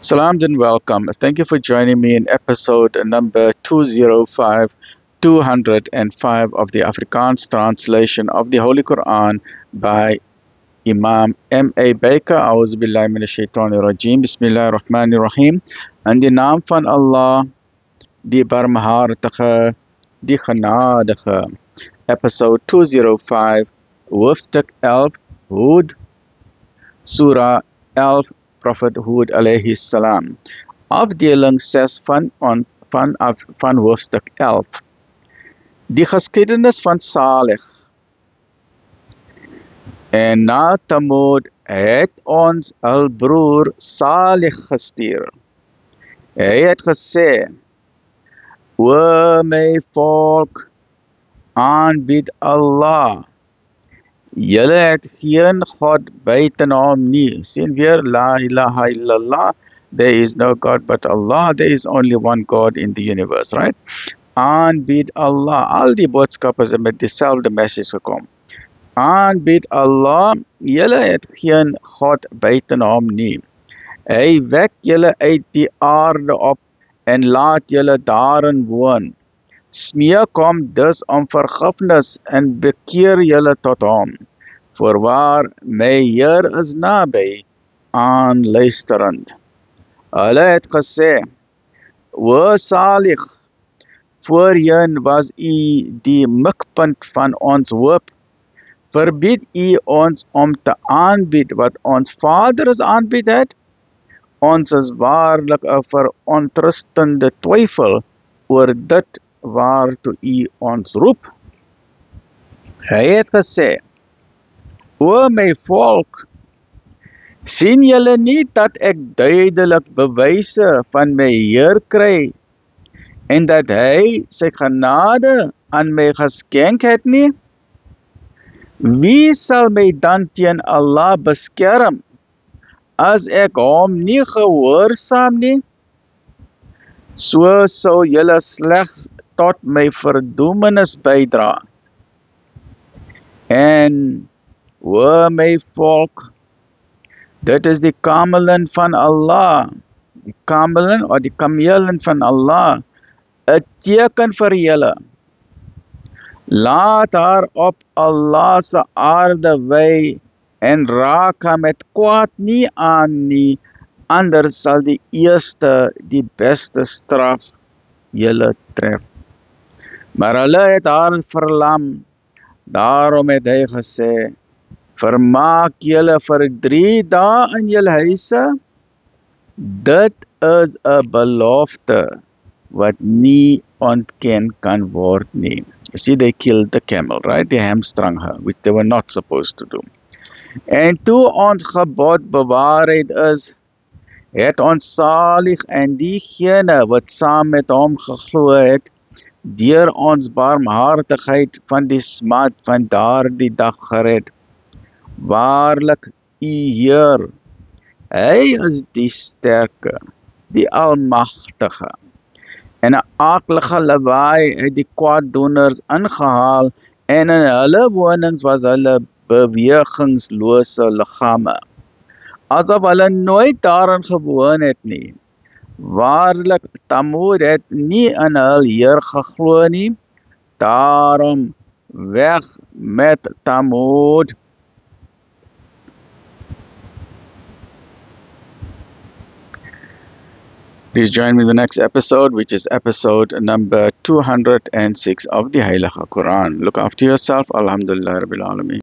Salam and welcome. Thank you for joining me in episode number 205, 205 of the Afrikaans translation of the Holy Quran by Imam M.A. Baker. A'udhu billahi minash shaitanir rajim. Bismillahir rahmanir rahim. In de naam van Allah, die barmhartige, die genadige. Episode 205, hoofstuk 11, Hud, Surah 11, Prophet Hud alayhi salam. Afdeling 6 van hoofstuk 11. Die geskiedenis van Salih. En na Thamud het ons hul broer Salih gestuur. Hy het gesê: O my volk, aanbid Allah. Julle het geen God buiten hom nie. Sien weer, la ilaha illallah. There is no God but Allah. There is only one God in the universe, right? Aanbid Allah. Al die boodskappers het met dieselfde message gekom. Aanbid Allah. Julle het geen God buiten hom nie. Hy wek julle uit die aarde op en laat julle daarin woon. Smeek hom dus om vergifnis en bekeer julle tot hom. Voorwaar, my Heer is naby, aanluisterend. Hulle het gesê: O Salih, voorheen was u die mikpunt van ons hoop. Verbied u ons om te aanbied wat ons vaders aanbied het. Ons is waarlik 'n verontrustende twyfel oor dit waartoe u ons roep. Hy het gesê: O my volk, sien julle nie dat ek duidelik bewyse van my Heer kry en dat hy sy genade aan my geskenk het nie? Wie sal my dan teen Allah beskerm as ek hom nie gehoorsaam nie? So sou julle slegs tot my verdoemenis bydra. En o my volk, dit is die kamelen van Allah, die kamelen of die kamelen van Allah, 'n teken vir julle. Laat haar op Allah se aarde wy en raak haar met kwaad nie aan nie, anders sal die eerste, die beste straf julle tref. Maar hulle het haar verlam. Daarom het hy gesê: Vermaak julle vir 3 dae in julle huise. Dit is 'n belofte wat nie ontken kan word nie. You see, they killed the camel, right? They hamstrung her, which they were not supposed to do. En toe ons gebod bewaarheid is, het ons Salih en diegene wat saam met hom geglo het, deur ons barmhartigheid van die smaad van daardie dag gered. Waarlik, u Heer, hy is die sterke, die almagtige. En 'n aaklige lawaai het die kwaaddoeners ingehaal, en in hulle wonings was hulle bewegingslose liggame, asof hulle nooit daarin gewoon het nie. Waarlik, Thamud het nie in hul Heer geglo nie. Daarom weg met Thamud. Please join me in the next episode, which is episode number 206 of the Heilige Quran. Look after yourself. Alhamdulillah Rabbil Alameen.